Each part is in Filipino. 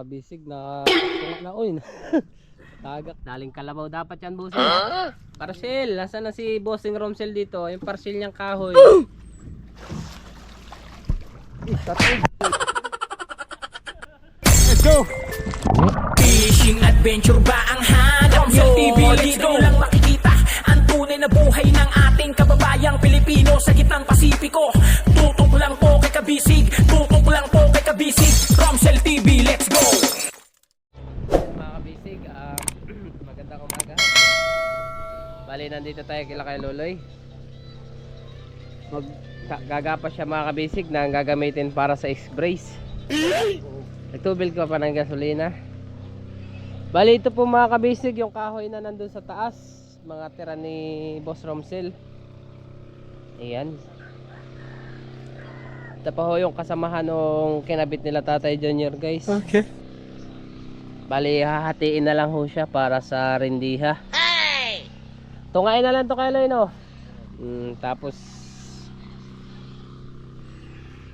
kabisig na uy. Tagak. Daling kalabaw dapat yan, bossing. Parcel, nasaan na si bossing Romsel dito? Yung parcel niyang kahoy. Let's go! Fishing adventure ba ang hanap nyo? TV, let's go! Lang makikita ang tunay na buhay ng ating kababayang Pilipino sa gitnang Pasipiko. Tutok lang po kay Kabisig, tutok lang po kay Kabisig. Romsel TV, let's go! Mga kabisig, magandang umaga. Bali, nandito tayo kila kay Loloy. Gagapa siya mga kabisig na ang gagamitin para sa X-Brace. Nagtubil ko pa ng gasolina. Bali, ito po mga kabisig yung kahoy na nandun sa taas, mga tira ni Boss Romsel. Ayan. Ito pa ho yung kasamahan nung kinabit nila Tatay Junior, guys. Okay. Bali, hahatiin na lang ho siya para sa rindiha. Hey! Tungain na lang to kay Loy, no? Tapos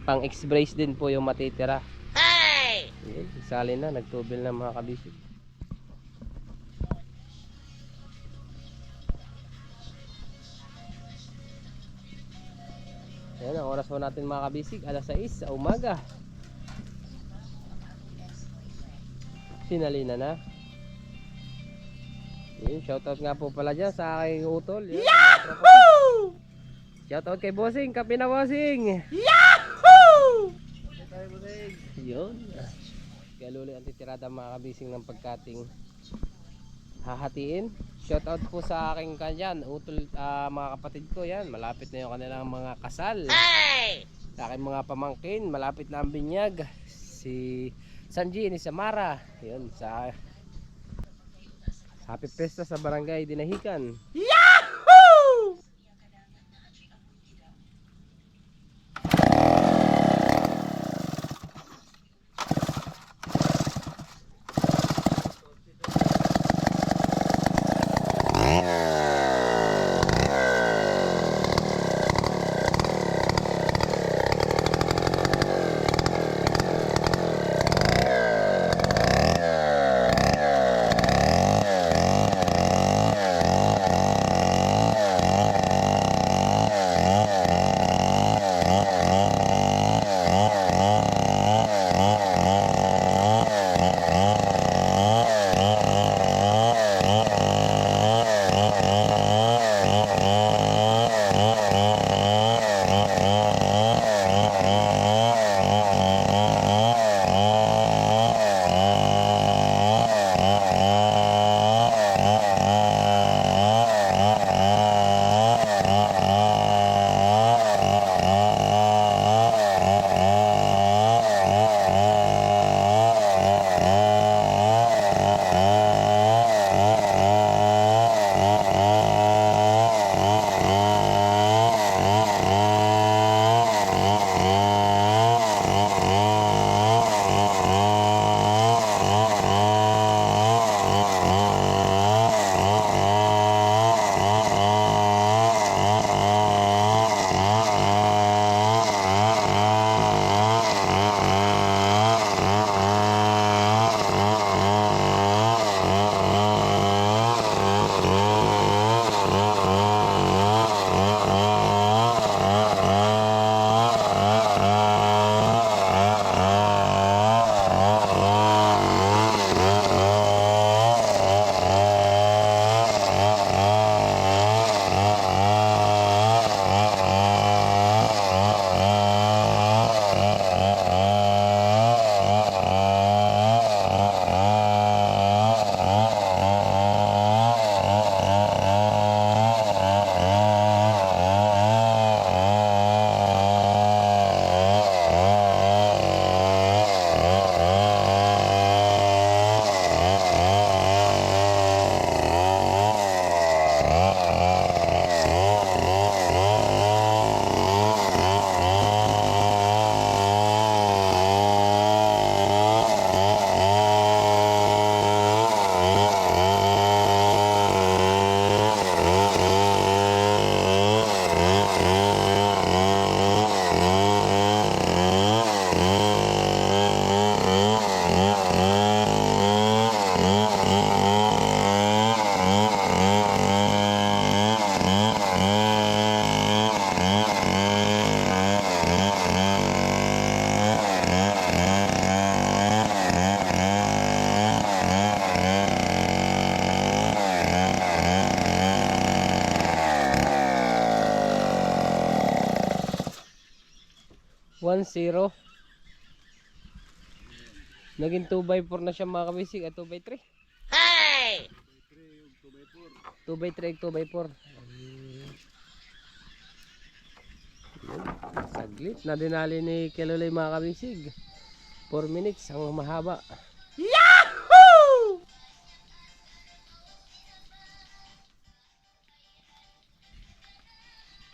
pang X-Brace din po yung matitira. Hey! Isali na, nagtubil na mga kabisig. Ayan, ang oras po natin mga kabisig, alas 6 sa umaga. Sinalina na. Yun, shoutout nga po pala dyan sa aking utol. Yun, Yahoo! Shoutout kay Bossing, kape na Bossing. Yahoo! Yun. Kaya Luli ang titirada mga kabising ng pagkating hahatiin. Shoutout po sa aking kanyan, utol, mga kapatid ko yan. Malapit na yung kanilang mga kasal. Hey! Sa aking mga pamangkin, malapit na ang binyag. Si Sanji ni Samara. Yun, sa Happy Pesta sa Barangay Dinahican. Yahoo! 1-0. Naging 2x4 na siya mga kabisig at 2x3. Hey! 2x3 at 2x4. Saglit na dinali ni Kilolay mga kabisig. 4 minutes ang mahaba. Yahoo!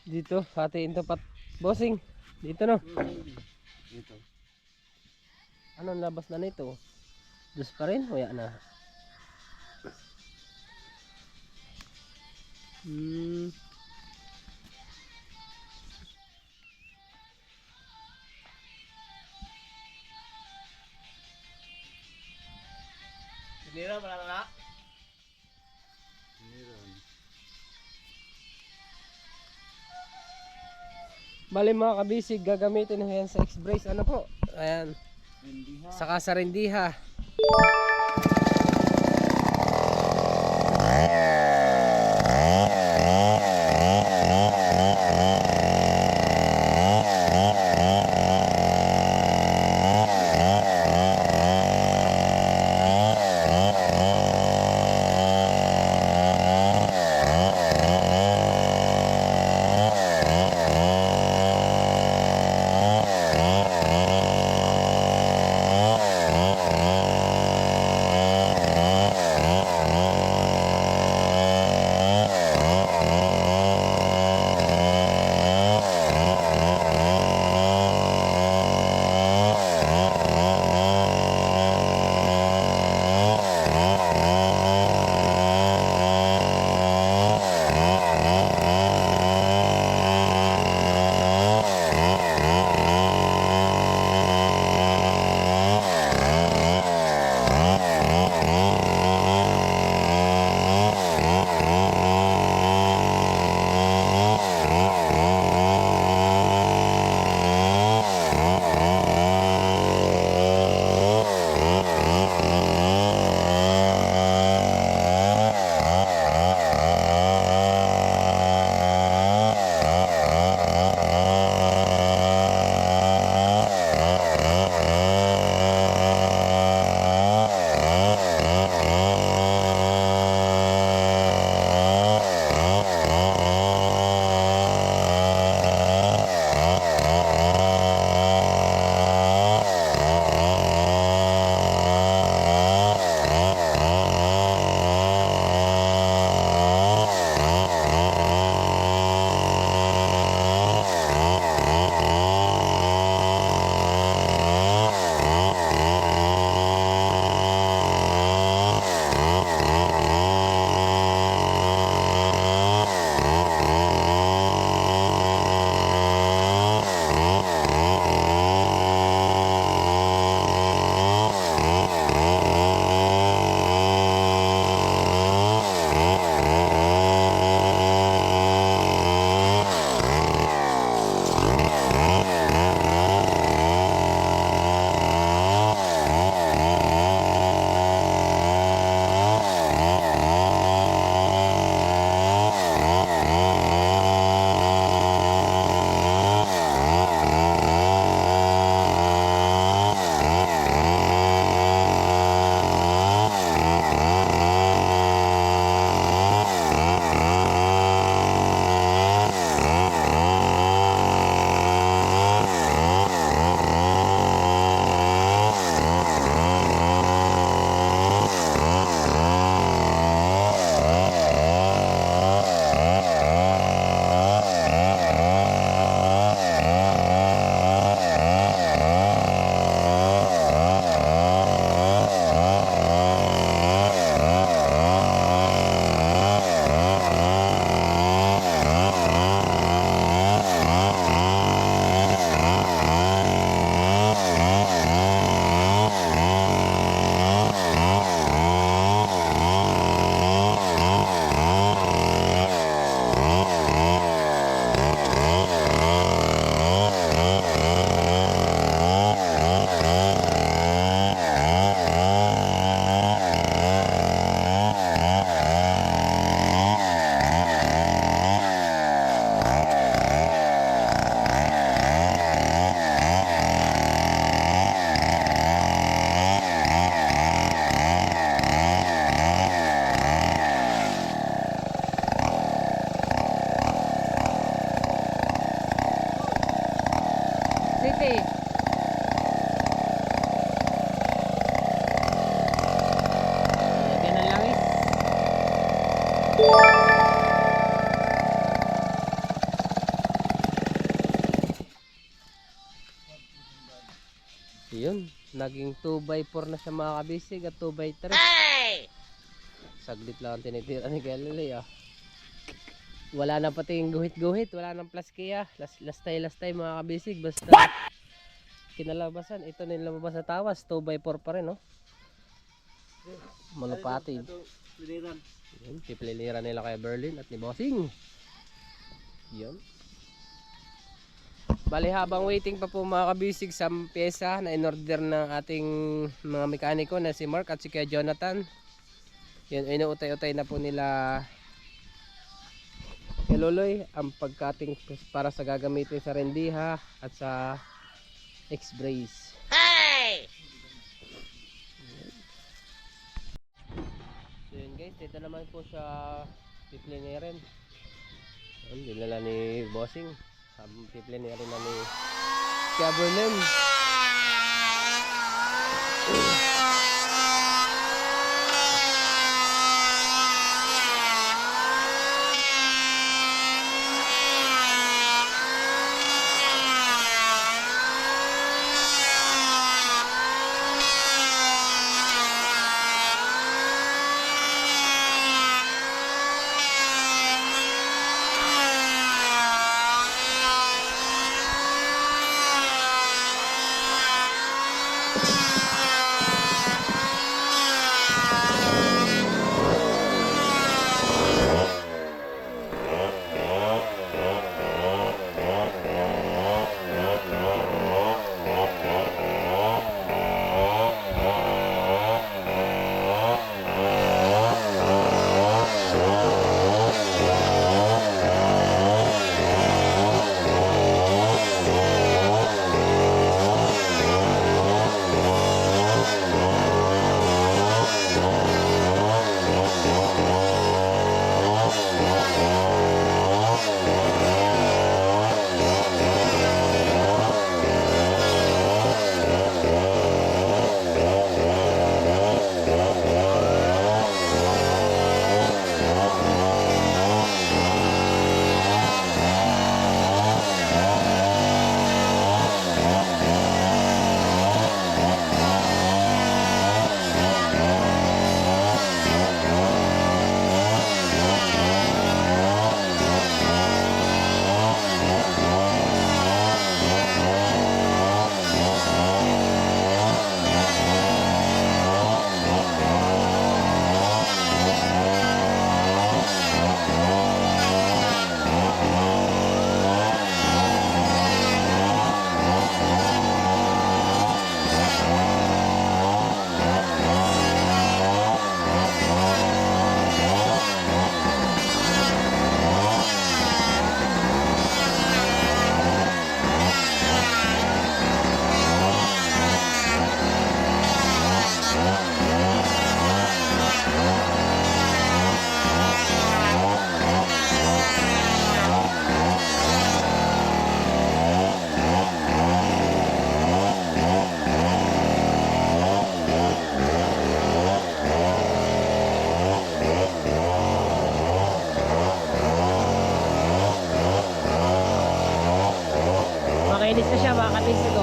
Dito, hatiin to pat bossing. Dito no. Dito. Anong labas na nito? Dus pa rin? O yan na. Sinira pala na? Sinira. Bali mga kabisig, gagamitin na yan sa X-brace. Ano po? Ayan. Rendiha. Saka sa rendiha. Yun, naging 2x4 na siya mga kabisig at 2x3. Saglit lang ang tinitira ni Galilei ah. Wala na pati yung guhit-guhit, wala nang plaskiya. Lastay mga kabisig, basta kinalabasan. Ito na yung lumabas sa tawas, 2x4 pa rin, no? Malupati. Ito, piliran. Yun, pipilira nila kay Berlin at ni Bossing. Yun. Bali habang waiting pa po mga kabisig sa pyesa na in-order ng ating mga mekaniko na si Mark at si Kuya Jonathan. Yun, inuutay-utay na po nila kay Loloy ang pagkating para sa gagamitin sa rendiha at sa X-brace. So yun guys, dito naman po siya piplinirin. Yun, dinala ni Bossing. Piplinirin na ni Kuya Berlin. Makainis na siya mga kabisig ko.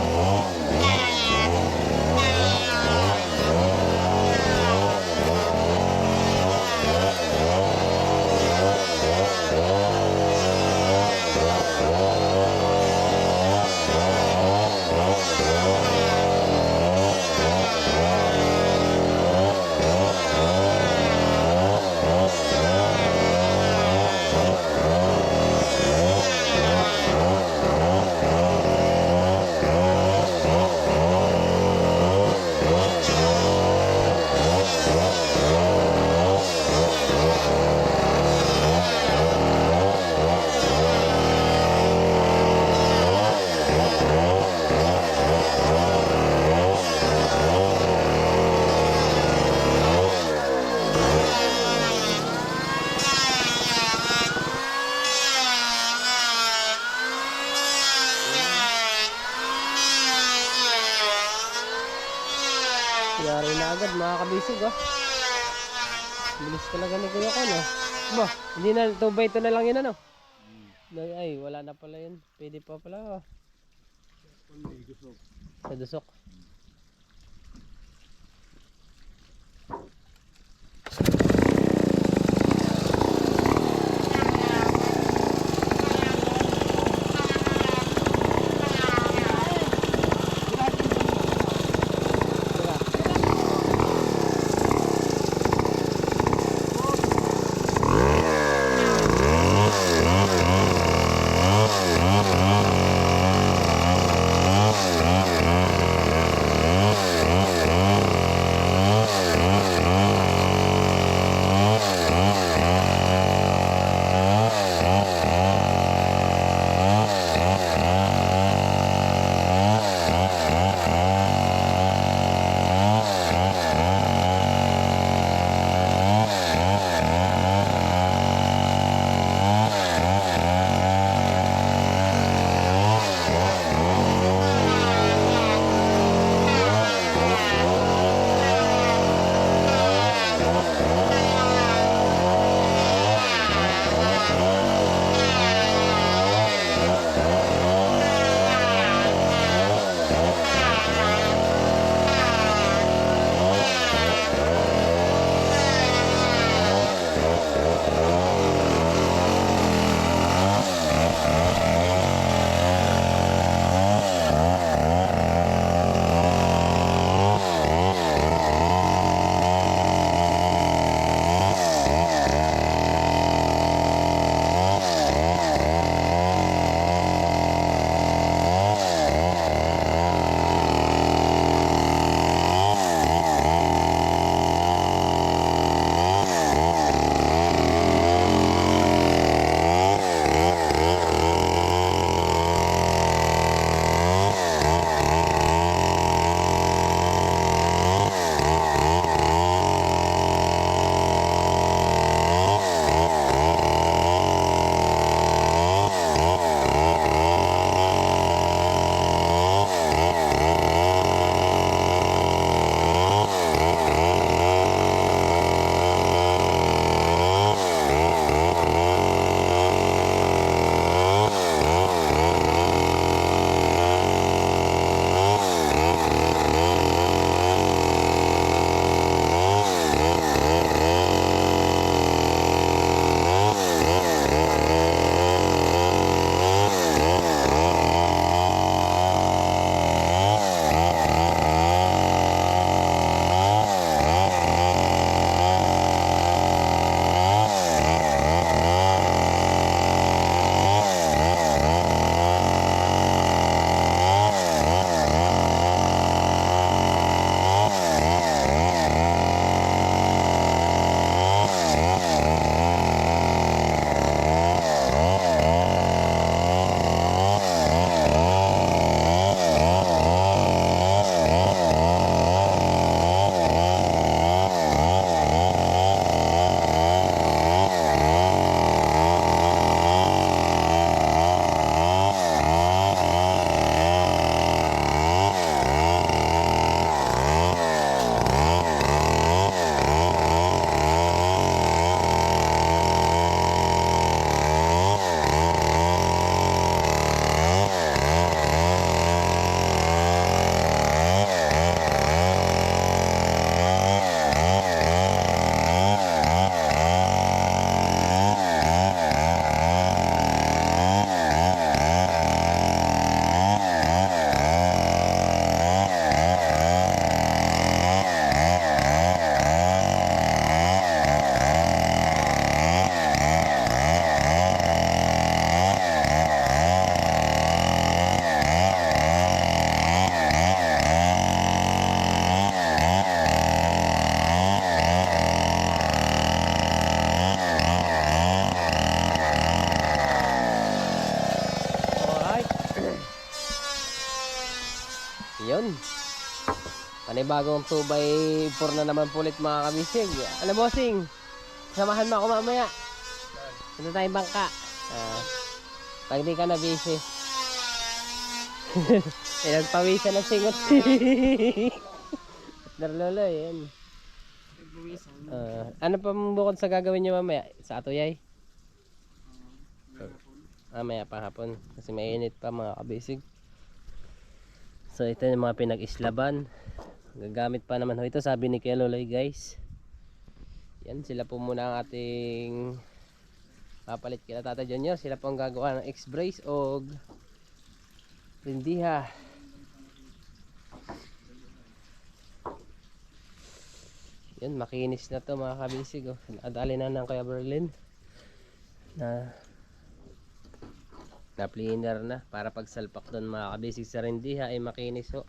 Yari na agad mga kabisig oh. Bilis talaga ni Kuya Kon oh. Ba, hindi na 2x2 na lang yun ano. Ay, wala na pala yun. Pwede pa pala oh. Sa dusok. Panibagong 2x4 na naman pulit mga kabisig. Ano bossing? Samahan mo ako mamaya. Punta tayong bangka. Pag di ka na busy. Nagpawisan ng singot. Narlolo yan. Ano pa bukod sa gagawin nyo mamaya? Sa Atoyay? Maya pa hapon. Kasi mainit pa mga kabisig. So ito yung mga pinag-islaban. Gagamit pa naman ho ito, sabi ni Kuya Loloy guys. Yan, sila po muna ang ating papalit kila Tata Junior. Sila po ang gagawa ng X-brace o rindiha. Yan, makinis na to mga kabisig. Nadali na ng Kuya Berlin na cleaner na para pagsalpak doon mga kabisig sa rindiha ay makinis ho.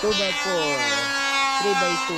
Two by 4, 3x2.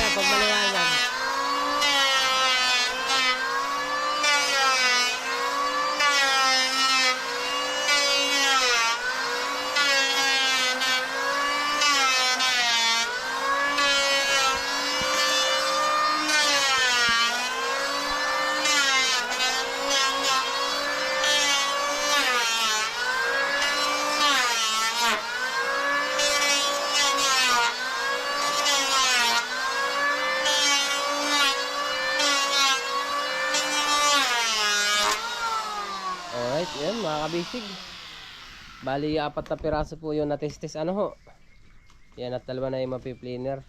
Pag maliwanag. Alright, yan mga kabisig. Bali, 4 na piraso po yung natestes. Ano ho? Yan, at 2 na yung mapiplaner.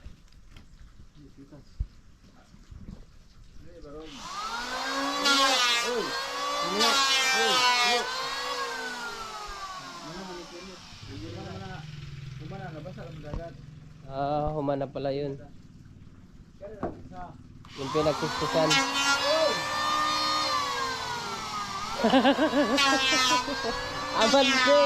Humana pala yun. Yung pinagtistisan. Abante.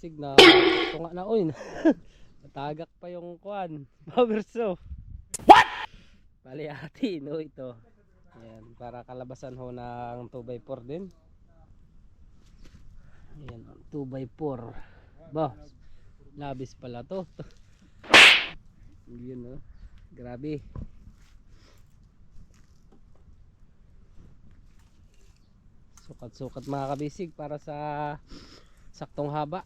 kabisig na tunga na oy. Natagak pa yung kuan. Power saw. What? Bali ati no ito. Ayan, para kalabasan ho ng 2x4 din. Ayan, 2x4. Ba, labis pala to. Yun no. Grabe. Sukat-sukat mga kabisig para sa saktong haba.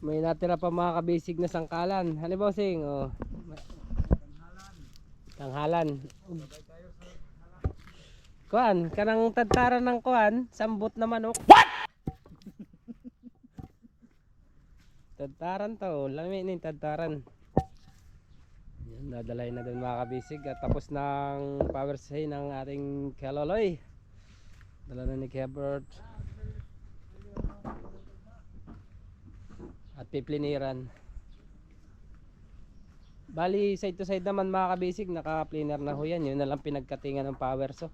May natira pa mga kabisig na sangkalan. Ano ba sing? Oh. Tanghalan. Kuan, kanang tadtaran ng kuan, sambot na manok. What? Tadtaran to, lami ni tadtaran. Yan, dadalay na din mga kabisig at tapos ng power say ng ating kaloloy. Dala na ni Kebert. At pipliniran. Bali side to side naman mga kabisig, naka-planer na ho yan. Yun na lang pinagkatingan ng power saw.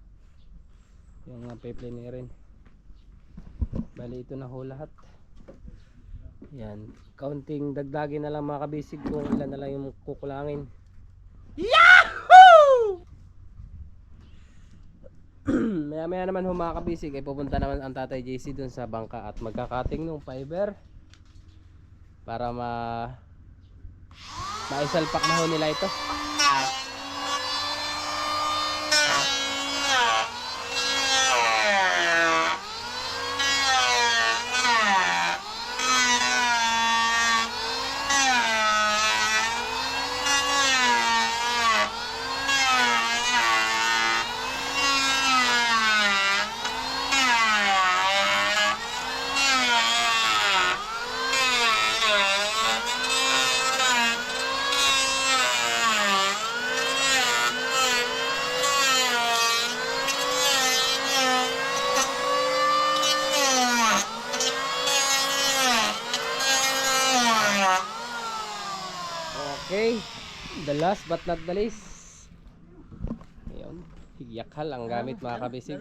Yung piplinirin. Bali ito na ho lahat. Yan. Kaunting dagdagin na lang mga kabisig kung ilan na lang yung kukulangin. Yahoo! Maya maya naman ho mga kabisig ay pupunta naman ang Tatay JC dun sa bangka at magkakating ng fiber para maisalpak na ho nila ito. Okay, the last but not the least. Ayun, yakhal ang gamit mga kabisig.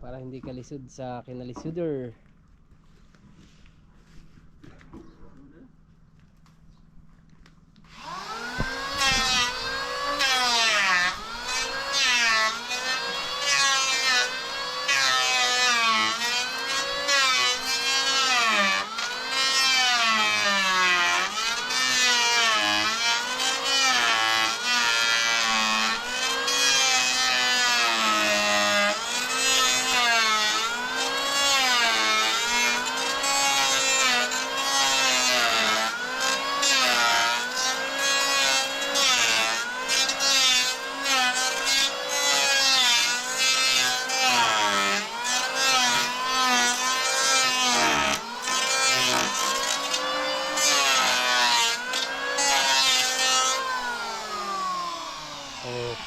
Para hindi kalisod sa kinalisoder.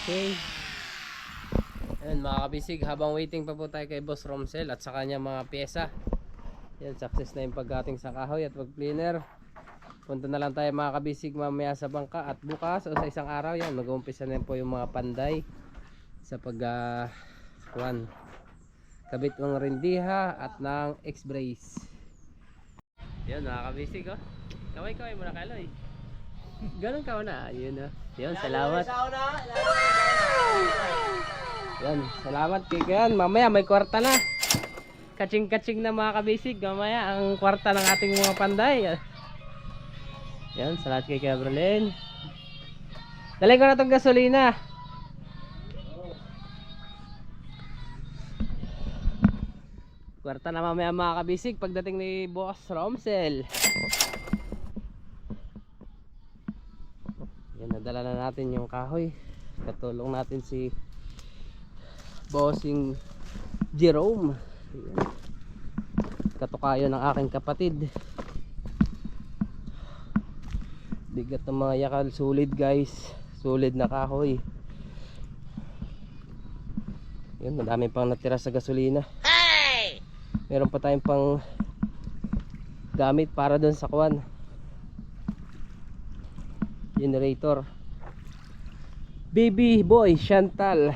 Okay. Ayan mga kabisig, habang waiting pa po tayo kay Boss Romsel at sa kanya mga pyesa. Yan, success na yung paggating sa kahoy at pag-cleaner. Punta na lang tayo mga kabisig mamaya sa bangka at bukas o sa isang araw yan mag-uumpisa na po yung mga panday sa pag kabit ng rindiha at ng X-brace. Yan mga kabisig, oh. Kaway muna kaloy. Ganun ka na. Yun, oh. Yun, salamat. Yan, salamat Kikian. Mamaya may kwarta na. Kaching-kaching na mga kabisig. Mamaya ang kwarta ng ating mga panday. Yan, salamat kay Gabrielin. Dalhin ko na itong gasolina. Kwarta na mamaya mga kabisig pagdating ni Boss Romsel. Yan, nadala na natin yung kahoy. Katulong natin si Bossing Jerome. Yan. Katukayo ng aking kapatid. Bigat ng mga yakal, sulit guys. Sulit na kahoy. Yan, madami pang natira sa gasolina. Meron pa tayong pang gamit para doon sa kuwan. Generator. Baby boy Chantal.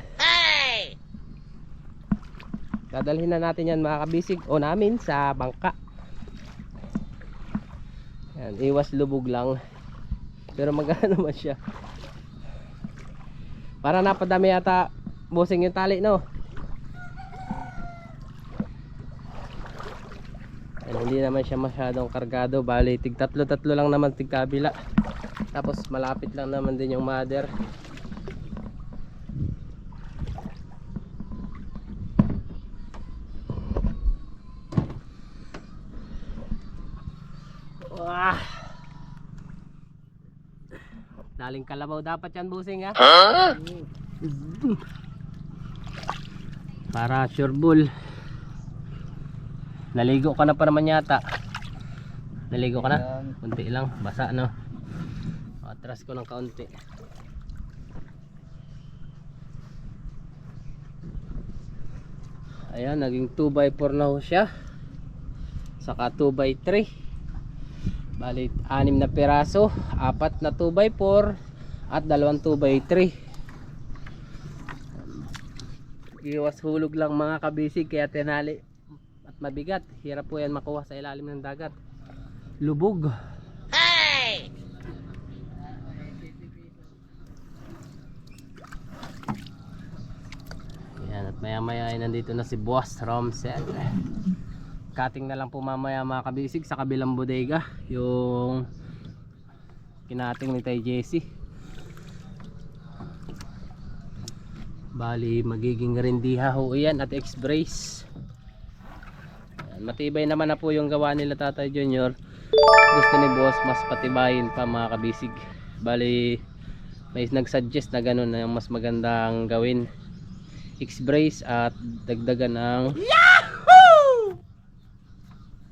Dadalhin na natin yan mga kabisig o namin sa bangka. Yan, iwas lubog lang. Pero magana naman siya. Para napadami yata busing yung tali, no? Yan, hindi naman siya masyadong kargado. Bali tig tatlo lang naman tig kabila. Tapos malapit lang naman din yung mother. Wah. Daling kalabaw dapat yan busing, ha? Para sure bull. Naligo ka na pa naman yata. Naligo ka na? Kunti lang, basa no. Atras ko ng kaunti. Ayan, naging 2x4 na ho siya. Saka 2x3. Bali 6 na piraso, 4 na 2x4 at 2 2x3. Iwas hulog lang mga kabisig, kaya tinali at mabigat. Hirap po yan makuha sa ilalim ng dagat. Lubog. Yan, at maya maya ay nandito na si Boss Romsel. Cutting na lang po mamaya mga kabisig sa kabilang bodega yung kinating ni Tay Jesse. Bali magiging rindiha ho yan at X-brace. Matibay naman na po yung gawa nila Tatay Junior. Gusto ni Boss mas patibayin pa mga kabisig. Bali may nagsuggest na ganun na yung mas magandang gawin, X-brace at dagdagan ng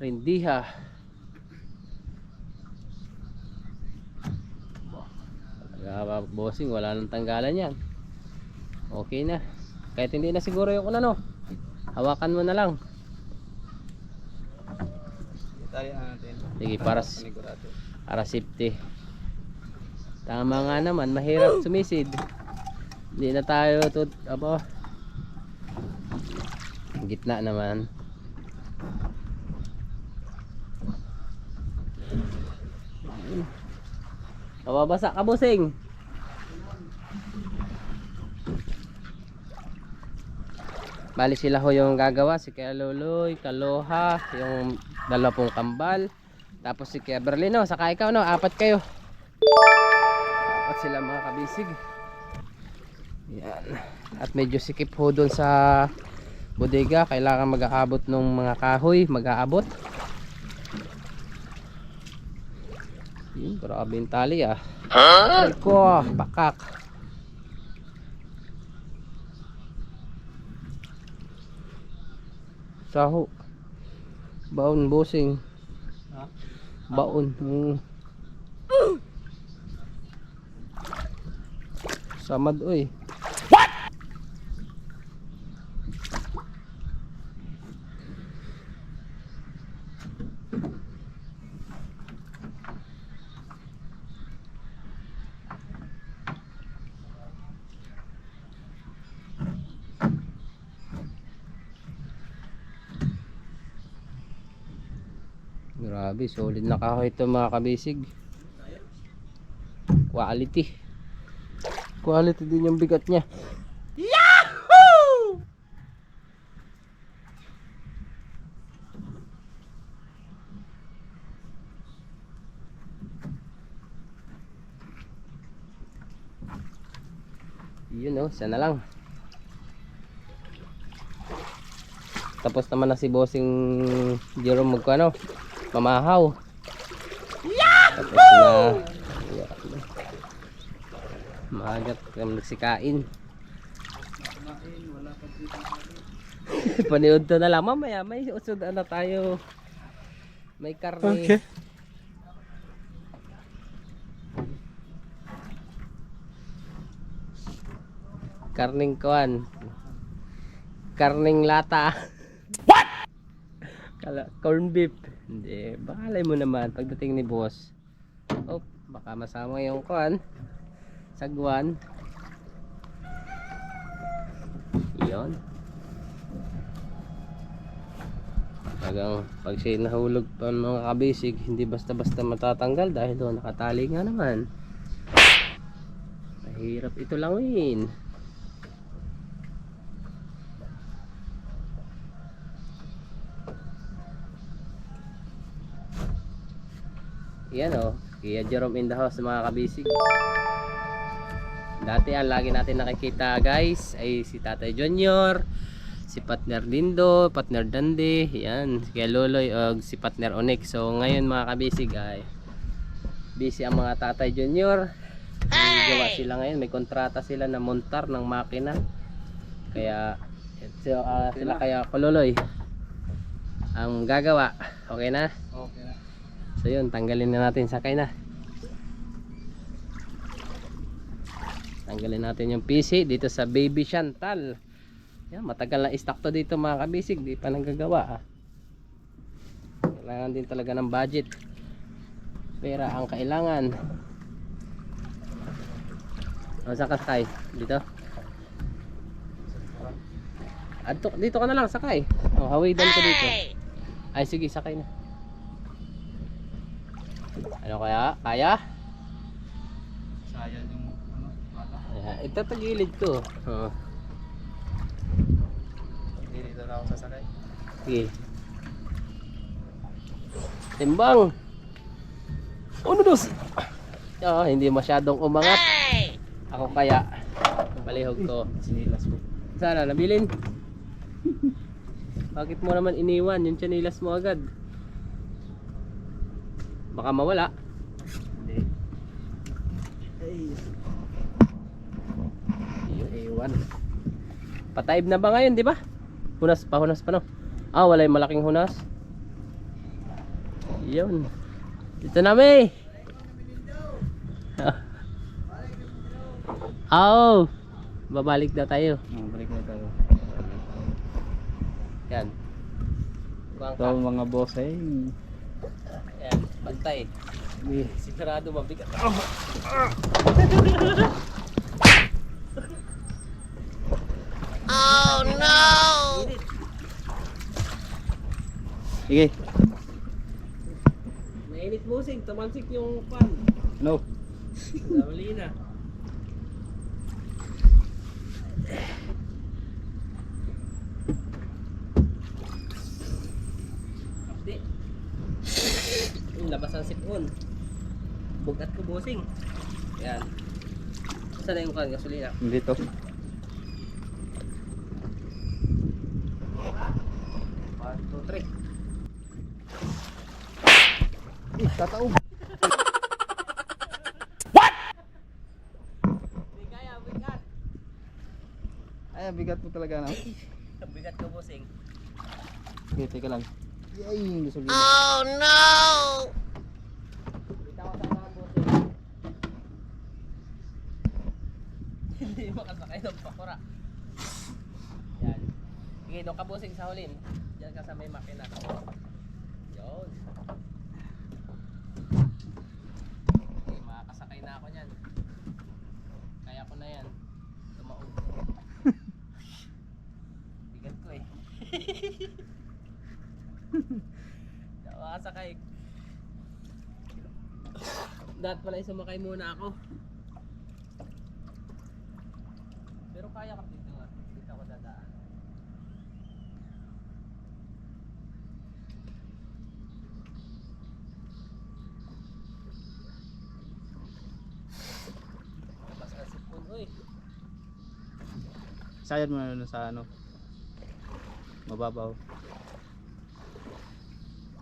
rindiha. Bossing, wala nang tanggalan yan. Okay na. Kahit hindi na siguro yung ano, hawakan mo na lang. Sige, para safety. Tama nga naman, mahirap sumisid. Hindi na tayo gitna naman. Mababasa ka busing. Bali sila ho yung gagawa, si Kuya Luloy, Kaloha, yung 20 kambal, tapos si Kuya Berlino, saka ikaw no, 4 kayo. 4 sila mga kabisig. Yan. At medyo sikip ho doon sa bodega, kailangan mag-aabot ng mga kahoy, mag-aabot. Yun, grabe yung tali ah. Ay ko, pakak. Saho. Baon bossing. Baon. Samad oy. What? Grabe, solid na kahoy ito mga kabisig. Quality. Quality din yung bigat niya. Yahoo! Yun oh, sana lang. Tapos naman na si bossing Jerome magkano, mamahaw. Tapos na maagat kami nagsikain. Paniod to na lang mamaya, may usod na tayo, may karne. Okay. Karning kuan, karning lata. What? Corn beef. Hindi, bakalay mo naman pagdating ni boss. Oh, baka masama yung kuan, sagwan. Iyon. Talagang pag siya nahulog pa mga kabisig, hindi basta-basta matatanggal dahil doon nakatali nga naman. Mahirap ito langin. Yan o, Kuya Jerome in the house mga kabisig. Dati ang lagi natin nakikita guys ay si Tatay Junior, si Partner Dindo, Partner Dande, yan, si Kuya Loloy o si Partner Onyx. So ngayon mga kabisig ay busy ang mga Tatay Junior. May gawa sila ngayon, may kontrata sila na montar ng makina. Kaya sila kaya Loloy ang gagawa. Okay na? Okay na. So yun, tanggalin na natin, sakay na. Tanggalin natin yung PC dito sa Baby Chantal. Yan, matagal na stock to dito mga kabisig, di pa nanggagawa. Kailangan din talaga ng budget. Pera ang kailangan. O, saan ka sakay? Dito? Dito ka na lang, sakay. O, hawidan ko dito. Ay sige, sakay na. Ano kaya? Kaya? Sayang yung bata. Ayan, itatagilid ko. Oh. Dito na ako sasakay. Sige. Timbang. Uno, dos. Hindi masyadong umangat. Ako kaya. Palihog ko. Sinilas ko. Sana nabilin. Bakit mo naman iniwan yung chanilas mo agad? Baka mawala. Hindi. Iwan. Patayib na ba ngayon, di ba? Hunas pa no. Ah, wala yung malaking hunas. Yun. Dito na may. Oh, babalik na tayo. Balik na tayo. Yan. So mga boss ay Yan, bantay. Sigurado mabigat. Oh no! sige. Mainit musing, tamansik yung pan. No. Dali na. Kapdi. Labas ang sipon. Bugat ko busing. Yan. Saan na yung kan gasolina? Dito. 1, 2, 3. Tataog. Hindi kaya, bigat. Ay, bigat mo talaga na. Bigat ko busing. Okay, teka lang. Yay, gusto ko. Oh no! Bitaw sa mga busing. Hindi makasakay ng pakura. Yan. Sige, doon ka busing sa hulin. Diyan ka sa may makina. Yun. Okay, makakasakay na ako niyan. Kaya ko na yan. Tumaog. Bigat ko eh. Hindi ako makasakay. Dapat pala sumakay muna ako. Pero kaya ka dito nga. Dito ako dadaan. Labas ang sipon, uy. Sayad mo na sa ano. Mababaw.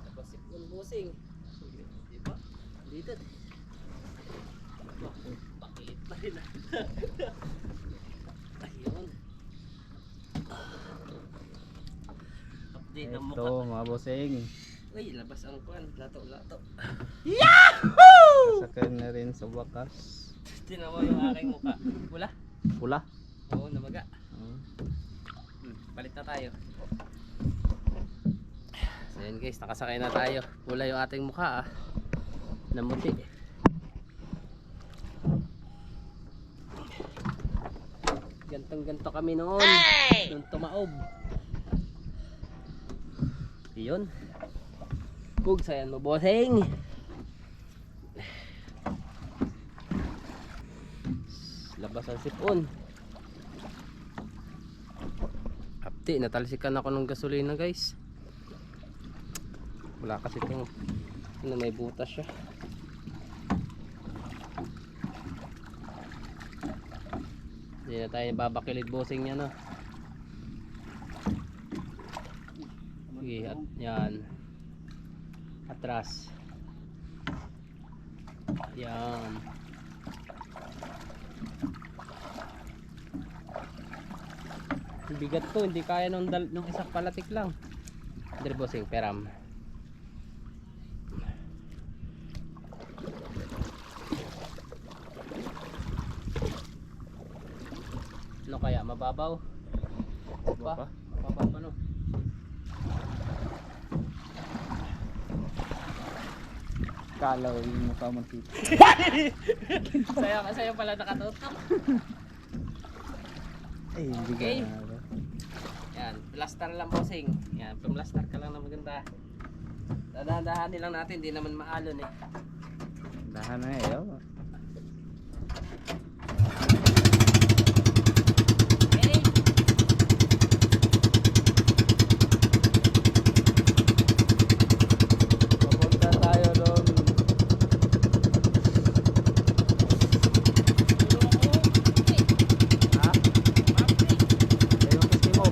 Labas sipon, busing. Diba? Dito. Pakilit pa rin. Ayun. Update ang Ito mukha. mga bossing. Uy, labas ang kwan. Lato-lato. Sakay na rin sa wakas. Tinan mo yung aking mukha. Wala? Pula. Oo, namaga. Oh. Palit na tayo. So yun guys, nakasakay na tayo. Pula yung ating mukha ah. Namuti. Gantong-ganto kami noon. Nung tumaob. Yun. Kug, sayan mo bossing. Labas ang sipon. Apti, natalsikan ako ng gasolina guys. Wala kasi itong ano, may butas siya. Hindi na tayo babakilid bossing niya no. Sige, at yan. Atras. Yan. Bigat to, hindi kaya nung isang palatik lang. Dire bossing, peram. Ano kaya, mababaw? Baba. Mababaw pa no? Kalaw yung mukha mo tito. Sayo pala nakatutok. Ay, hindi Okay. ka. Yan, plaster lang bossing. Yan, pamplaster ka lang na maganda. Dadahan-dahanin lang natin, hindi naman maalon eh. Dahan na eh. Oh. Okay. Papunta tayo doon. Ha? Ayun kasi mo.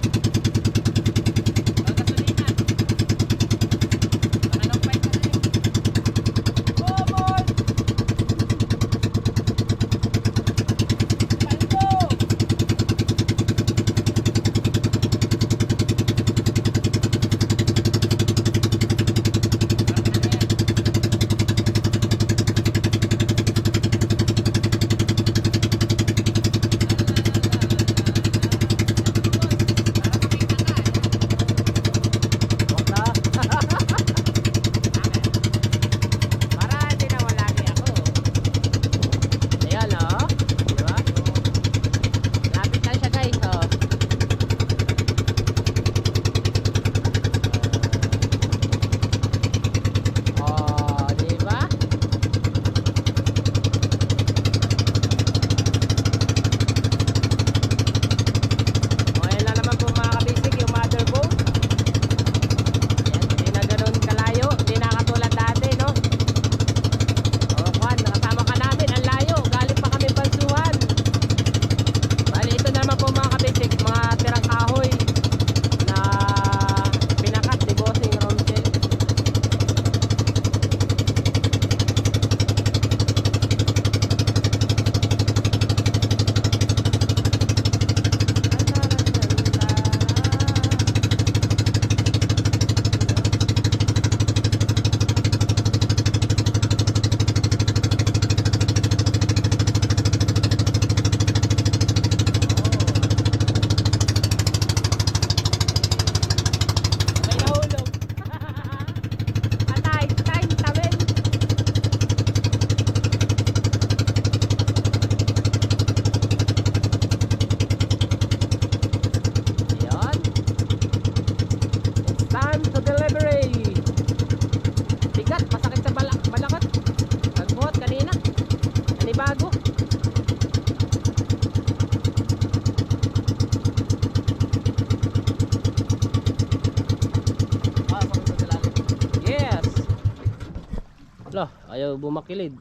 ayaw bumakilid.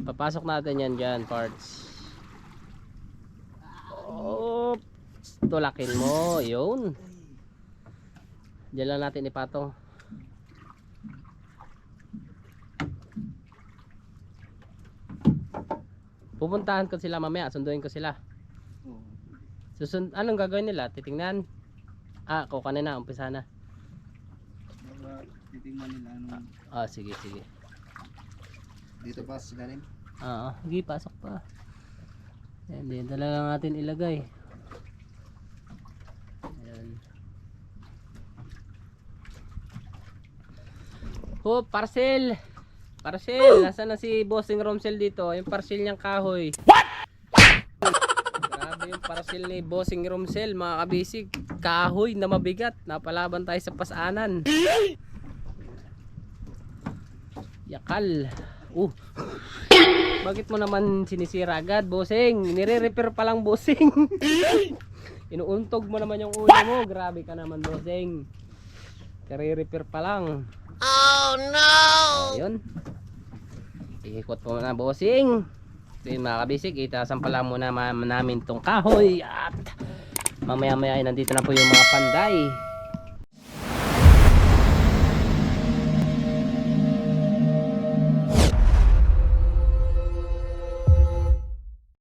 Papasok natin yan dyan, parts. Oh, tulakin mo, yun. Diyan lang natin ipatong. Pupuntahan ko sila mamaya, sunduin ko sila. Oo. Anong gagawin nila? Titingnan? Kukuha na, umpisa na. Baka titingnan nila anong Sige, sige. dito pa sa ilalim. Sige, pasok pa. Ayan, din talaga natin ilagay. Ayan. Parcel! Parcel! Nasaan na si Bossing Romsel dito? Yung parcel niyang kahoy. What? Grabe yung parcel ni Bossing Romsel, mga kabisig. Kahoy na mabigat. Napalaban tayo sa pasanan. Yakal. Bakit mo naman sinisira agad, Bossing? Nire-repair pa lang, Bossing. Inuuntog mo naman yung ulo mo. Grabe ka naman, Bossing. Kare-repair pa lang. Oh no! Ayun. Ikot po na, Bossing. So yun, mga kabisig, itasampala muna namin tong kahoy. At mamaya-maya ay nandito na po yung mga panday.